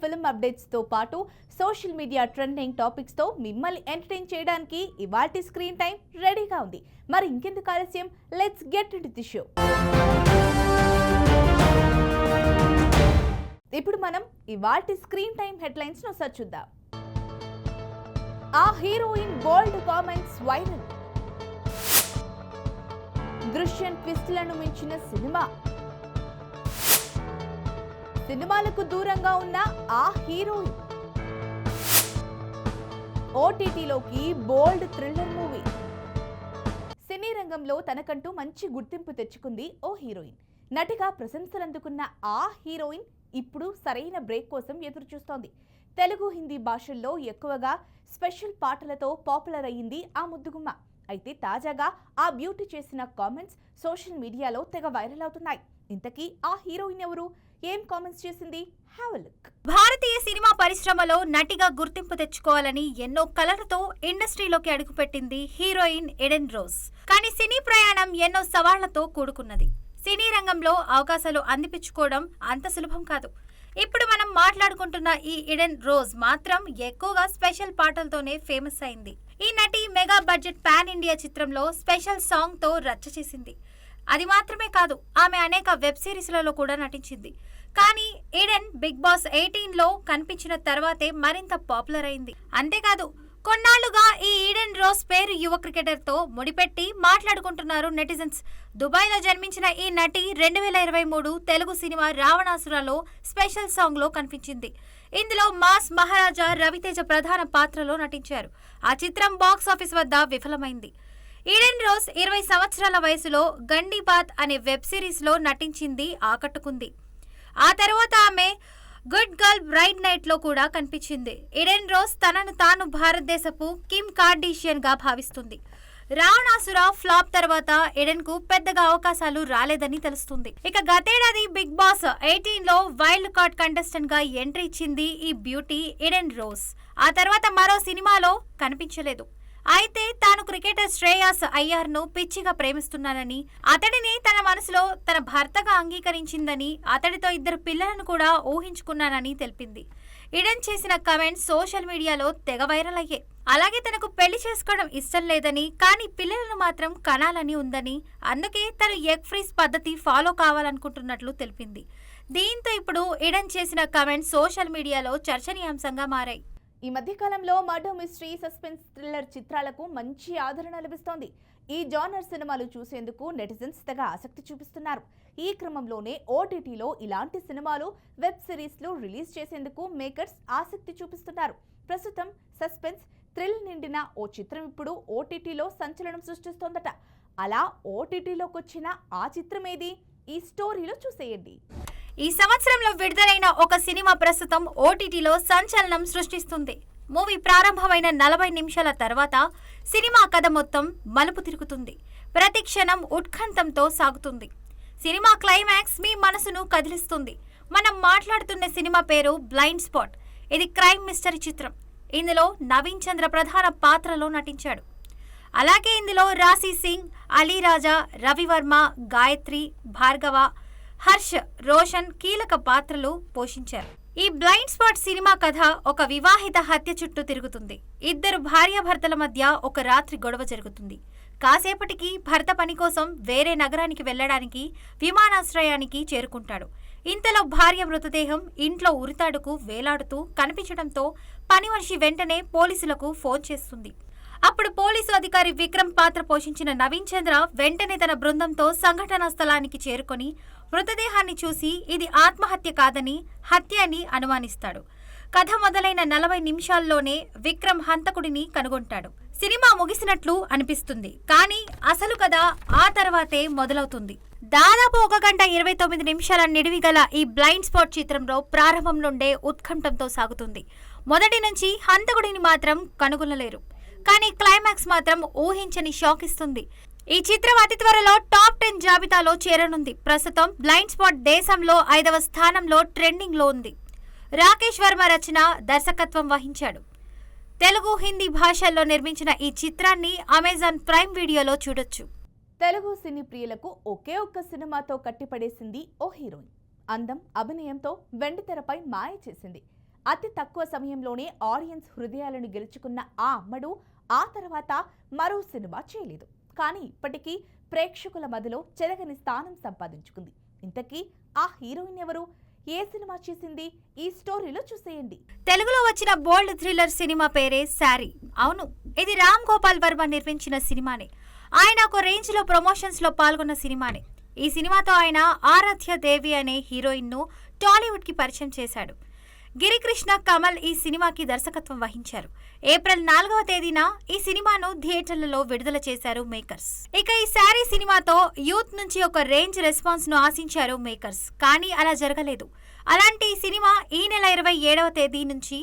Film updates తో పాటు social media trending topics తో మిమ్మల్ని ఎంటర్టైన్ చేయడానికి ఇవాల్టి స్క్రీన్ టైం రెడీగా ఉంది. మరి ఇంకెందుకు ఆలస్యం, let's get into the show. ఇప్పుడు మనం ఇవాల్టి స్క్రీన్ టైం హెడ్లైన్స్ ను ఒకసారి చూద్దాం. ఆ హీరోయిన్ బోల్డ్ కామెంట్స్ వైరల్. దృశ్యం ట్విస్ట్లను మించిన సినిమా. సినిమాలకు దూరంగా ఉన్న ఆ హీరోయిన్ ఓటీటీలోకి బోల్డ్ థ్రిల్లర్ మూవీ. సినీ రంగంలో తనకంటూ మంచి గుర్తింపు తెచ్చుకుంది ఓ హీరోయిన్. నటిగా ప్రశంసలు అందుకున్న ఆ హీరోయిన్ ఇప్పుడు సరైన బ్రేక్ కోసం ఎదురు చూస్తోంది. తెలుగు, హిందీ భాషల్లో ఎక్కువగా స్పెషల్ పాటలతో పాపులర్ అయ్యింది ఆ ముద్దుగుమ్మ. అయితే తాజాగా ఆ బ్యూటీ చేసిన కామెంట్స్ సోషల్ మీడియాలో తెగ వైరల్ అవుతున్నాయి. ఇంతకీ ఆ హీరోయిన్ ఎవరు, ఏం కామెంట్స్ చేసింది? Have a look. Bharatiya cinema పరిశ్రమలో నటిగా గుర్తింపు తెచ్చుకోవాలని ఎన్నో కలలతో ఇండస్ట్రీలోకి అడుగుపెట్టింది హీరోయిన్ ఎడెన్ రోజ్. కానీ సినీ ప్రయాణం ఎన్నో సవాళ్లతో కూడుకున్నది. సినీ రంగంలో అవకాశాలు అందిపించుకోవడం అంత సులభం కాదు. ఇప్పుడు మనం మాట్లాడుకుంటున్న ఈ ఎడెన్ రోజ్ మాత్రం ఎక్కువగా స్పెషల్ పాటలతోనే ఫేమస్ అయింది. ఈ నటి మెగా బడ్జెట్ పాన్ ఇండియా చిత్రంలో స్పెషల్ సాంగ్ తో రచ్చ చేసింది. అది మాత్రమే కాదు, ఆమె అనేక వెబ్ సిరీస్లలో కూడా నటించింది. కానీ ఎడెన్ బిగ్ బాస్ 18లో కనిపించిన తర్వాతే మరింత పాపులర్ అయింది. అంతేకాదు, కొన్నాళ్లుగా ఈ ఈడెన్ రోజ్ పేరు యువ క్రికెటర్ తో ముడిపెట్టి మాట్లాడుకుంటున్నారు నెటిజన్స్. దుబాయ్ లో జన్మించిన ఈ నటి 2023 తెలుగు సినిమా రావణాసురలో స్పెషల్ సాంగ్ లో కనిపించింది. ఇందులో మాస్ మహారాజా రవితేజ ప్రధాన పాత్రలో నటించారు. ఆ చిత్రం బాక్స్ ఆఫీస్ వద్ద విఫలమైంది. ఈడెన్ రోజ్ 20 సంవత్సరాల వయసులో గండీబాత్ అనే వెబ్ సిరీస్ లో నటించింది ఆకట్టుకుంది. ఆ తర్వాత ఆమె గుడ్ గర్ల్ బ్రైడ్ నైట్ లో కూడా కనిపించింది. ఎడెన్ రోజ్ తనను తాను భారతదేశపు కిమ్ కార్డీషియన్ గా భావిస్తుంది. రావణాసుర ఫ్లాప్ తర్వాత ఎడెన్ కు పెద్దగా అవకాశాలు రాలేదని తెలుస్తుంది. ఇక గతేడాది బిగ్ బాస్ 18లో వైల్డ్ కార్డ్ కంటెస్టెంట్ గా ఎంట్రీ ఇచ్చింది ఈ బ్యూటీ ఎడెన్ రోజ్. ఆ తర్వాత మరో సినిమాలో కనిపించలేదు. అయితే తాను క్రికెటర్ శ్రేయాస్ అయ్యర్ ను పిచ్చిగా ప్రేమిస్తున్నానని, అతడిని తన మనసులో తన భర్తగా అంగీకరించిందని, అతడితో 2 పిల్లలను కూడా ఊహించుకున్నానని తెలిపింది. ఎడెన్ చేసిన కామెంట్స్ సోషల్ మీడియాలో తెగ వైరల్ అయ్యాయి. అలాగే తనకు పెళ్లి చేసుకోవడం ఇష్టం లేదని, కానీ పిల్లలను మాత్రం కనాలని ఉందని, అందుకే తను ఎగ్ ఫ్రీజ్ పద్ధతి ఫాలో కావాలనుకుంటున్నట్లు తెలిపింది. దీంతో ఇప్పుడు ఎడెన్ చేసిన కామెంట్స్ సోషల్ మీడియాలో చర్చనీయాంశంగా మారాయి. ఈ మధ్య కాలంలో మర్డర్ మిస్టరీ, సస్పెన్స్, థ్రిల్లర్ చిత్రాలకు మంచి ఆదరణ లభిస్తోంది. ఈ జానర్ సినిమాలు చూసేందుకు నెటిజన్స్ తెగ ఆసక్తి చూపిస్తున్నారు. ఈ క్రమంలోనే ఓటీటీలో ఇలాంటి సినిమాలు, వెబ్ సిరీస్లు రిలీజ్ చేసేందుకు మేకర్స్ ఆసక్తి చూపిస్తున్నారు. ప్రస్తుతం సస్పెన్స్, థ్రిల్ నిండిన ఓ చిత్రం ఇప్పుడు ఓటీటీలో సంచలనం సృష్టిస్తోందట. అలా ఓటీటీలోకి వచ్చిన ఆ చిత్రం ఏది? ఈ స్టోరీలో చూసేయండి. ఈ సంవత్సరంలో విడుదలైన ఒక సినిమా ప్రస్తుతం ఓటీటీలో సంచలనం సృష్టిస్తుంది. మూవీ ప్రారంభమైన 40 నిమిషాల తర్వాత సినిమా కథ మొత్తం మలుపు తిరుగుతుంది. ప్రతి క్షణం ఉత్కంఠంతో సాగుతుంది. సినిమా క్లైమాక్స్ మీ మనసును కదిలిస్తుంది. మనం మాట్లాడుతున్న సినిమా పేరు బ్లైండ్ స్పాట్. ఇది క్రైమ్ మిస్టరీ చిత్రం. ఇందులో నవీన్ చంద్ర ప్రధాన పాత్రలో నటించాడు. అలాగే ఇందులో రాశి సింగ్, అలీ రాజా, రవివర్మ, గాయత్రి, భార్గవ, హర్ష్, రోషన్ కీలక పాత్రలు పోషించారు. ఈ బ్లైండ్ స్పాట్ సినిమా కథ ఒక వివాహిత హత్య చుట్టూ తిరుగుతుంది. 2 భార్యాభర్తల మధ్య ఒక రాత్రి గొడవ జరుగుతుంది. కాసేపటికి భర్త పని కోసం వేరే నగరానికి వెళ్లడానికి విమానాశ్రయానికి చేరుకుంటాడు. ఇంతలో భార్య మృతదేహం ఇంట్లో ఉరితాడుకు వేలాడుతూ కనిపించడంతో పని మనిషి వెంటనే పోలీసులకు ఫోన్ చేస్తుంది. అప్పుడు పోలీసు అధికారి విక్రమ్ పాత్ర పోషించిన నవీన్ చంద్ర వెంటనే తన బృందంతో సంఘటనా స్థలానికి చేరుకొని మృతదేహాన్ని చూసి ఇది ఆత్మహత్య కాదని, హత్య అని అనుమానిస్తాడు. కథ మొదలైన 40 నిమిషాల్లోనే విక్రమ్ హంతకుడిని కనుగొంటాడు. సినిమా ముగిసినట్లు అనిపిస్తుంది, కానీ అసలు కథ ఆ తర్వాతే మొదలవుతుంది. దాదాపు 1 గంట 29 నిమిషాల నిడివి గల ఈ బ్లైండ్ స్పాట్ చిత్రంలో ప్రారంభం నుండే ఉత్కంఠంతో సాగుతుంది. మొదటి నుంచి హంతకుడిని మాత్రం కనుగొనలేరు, కానీ క్లైమాక్స్ మాత్రం ఊహించని షాక్ ఇస్తుంది. ఈ చిత్రం అతి త్వరలో టాప్ 10 జాబితాలో చేరనుంది. ప్రస్తుతం బ్లైండ్ స్పాట్ దేశంలో 5వ స్థానంలో ట్రెండింగ్ లో ఉంది. రాకేష్ వర్మ రచన, దర్శకత్వం వహించాడు. తెలుగు, హిందీ భాషల్లో నిర్మించిన ఈ చిత్రాన్ని అమెజాన్ ప్రైమ్ వీడియోలో చూడొచ్చు. తెలుగు సినీ ప్రియులకు ఒకే ఒక్క సినిమాతో కట్టిపడేసింది ఓ హీరోయిన్. అందం, అభినయంతో వెండితెరపై మాయ చేసింది. అతి తక్కువ సమయంలోనే ఆడియన్స్ హృదయాలను గెలుచుకున్న ఆ అమ్మడు ఆ తర్వాత మరో సినిమా చేయలేదు. కానీ ఇప్పటికీ ప్రేక్షకుల మదిలో చెరగని స్థానం సంపాదించుకుంది. ఇంతకీ ఆ హీరోయిన్ ఎవరు? ఏ సినిమా చేసింది? ఈ స్టోరీలో చూసేయండి. తెలుగులో వచ్చిన బోల్డ్ థ్రిల్లర్ సినిమా పేరే శారీ. అవును, ఇది రామ్ గోపాల్ వర్మ నిర్మించిన సినిమానే. ఆయన ఒక రేంజ్ లో ప్రమోషన్స్ లో పాల్గొన్న సినిమానే. ఈ సినిమాతో ఆయన ఆరాధ్య దేవి అనే హీరోయిన్ ను టాలీవుడ్ కి పరిచయం చేశాడు. గిరికృష్ణ కమల్ ఈ సినిమాకి దర్శకత్వం వహించారు. ఏప్రిల్ 4వ తేదీన ఈ సినిమాను థియేటర్లలో విడుదల చేశారు మేకర్స్. ఇక ఈ శారీ సినిమాతో యూత్ నుంచి ఒక రేంజ్ రెస్పాన్స్ ను ఆశించారు మేకర్స్. కానీ అలా జరగలేదు. అలాంటి ఈ సినిమా ఈ నెల 27వ తేదీ నుంచి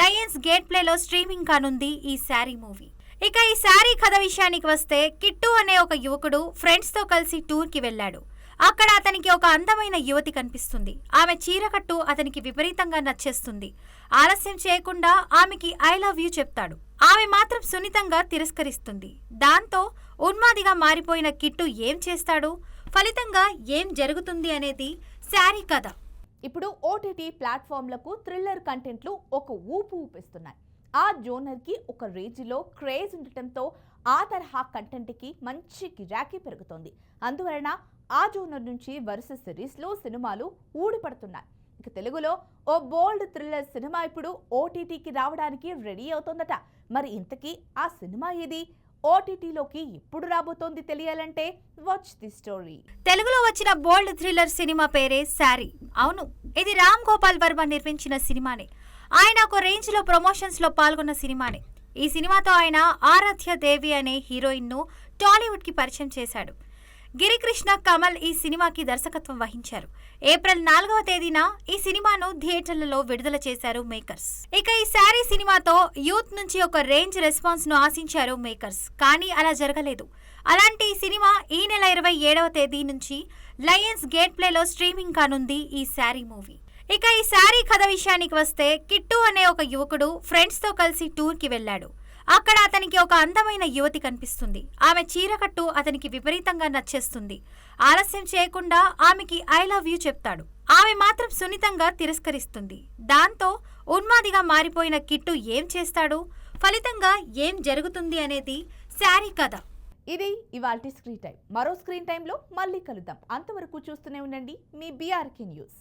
లయన్స్ గేట్ ప్లేలో స్ట్రీమింగ్ కానుంది ఈ శారీ మూవీ. ఇక ఈ శారీ కథ విషయానికి వస్తే, కిట్టు అనే ఒక యువకుడు ఫ్రెండ్స్ తో కలిసి టూర్ కి వెళ్లాడు. అక్కడ అతనికి ఒక అందమైన యువతి కనిపిస్తుంది. ఆమె చీరకట్టు అతనికి విపరీతంగా నచ్చేస్తుంది. ఆలస్యం చేయకుండా ఆమెకి ఐ లవ్ యూ చెప్తాడు. ఆమె మాత్రం సున్నితంగా తిరస్కరిస్తుంది. దాంతో ఉన్మాదిగా మారిపోయిన కిట్టు ఏం చేస్తాడు, ఫలితంగా ఏం జరుగుతుంది అనేది శారీ కథ. ఇప్పుడు ఓటీటీ ప్లాట్ఫామ్లకు థ్రిల్లర్ కంటెంట్లు ఒక ఊపు ఊపిస్తున్నాయి. ఆ జోనర్కి ఒక రేంజ్లో క్రేజ్ ఉండటంతో ఆ తరహా కంటెంట్కి మంచి గిరాకీ పెరుగుతోంది. అందువలన ఆ జోనర్ నుంచి వరుస సిరీస్లో సినిమాలు ఊడిపడుతున్నాయి. ఇక తెలుగులో ఓ బోల్డ్ థ్రిల్లర్ సినిమా ఇప్పుడు ఓటీటీకి రావడానికి రెడీ అవుతోందట. మరి ఇంతకీ ఆ సినిమా ఏది? ఓటీటీలోకి ఎప్పుడు రాబోతోంది తెలియాలంటే వాచ్ ది స్టోరీ. తెలుగులో వచ్చిన బోల్డ్ థ్రిల్లర్ సినిమా పేరే శారీ. అవును, ఇది రామ్ గోపాల్ వర్మ నిర్మించిన సినిమానే. ఆయన ఒక రేంజ్ లో ప్రమోషన్స్ లో పాల్గొన్న సినిమానే. ఈ సినిమాతో ఆయన ఆరాధ్య దేవి అనే హీరోయిన్ ను టాలీవుడ్ కి పరిచయం చేశాడు. గిరికృష్ణ కమల్ ఈ సినిమాకి దర్శకత్వం వహించారు. ఏప్రిల్ 4వ తేదీన ఈ సినిమాను థియేటర్లలో విడుదల చేశారు మేకర్స్. ఇక ఈ శారీ సినిమాతో యూత్ నుంచి ఒక రేంజ్ రెస్పాన్స్ ను ఆశించారు మేకర్స్. కానీ అలా జరగలేదు. అలాంటి ఈ సినిమా ఈ నెల 27వ తేదీ నుంచి లయన్స్ గేట్ ప్లేలో స్ట్రీమింగ్ కానుంది ఈ శారీ మూవీ. ఇక ఈ శారీ కథ విషయానికి వస్తే, కిట్టు అనే ఒక యువకుడు ఫ్రెండ్స్ తో కలిసి టూర్ కి వెళ్లాడు. అక్కడ అతనికి ఒక అందమైన యువతి కనిపిస్తుంది. ఆమె చీరకట్టు అతనికి విపరీతంగా నచ్చేస్తుంది. ఆలస్యం చేయకుండా ఆమెకి ఐ లవ్ యూ చెప్తాడు. ఆమె మాత్రం సున్నితంగా తిరస్కరిస్తుంది. దాంతో ఉన్మాదిగా మారిపోయిన కిట్టు ఏం చేస్తాడు, ఫలితంగా ఏం జరుగుతుంది అనేది శారీ కథ. ఇది ఇవాల్టి స్క్రీన్ టైం. మరో స్క్రీన్ టైంలో మళ్ళీ కలుద్దాం. అంతవరకు చూస్తూనే ఉండండి మీ బీఆర్కే న్యూస్.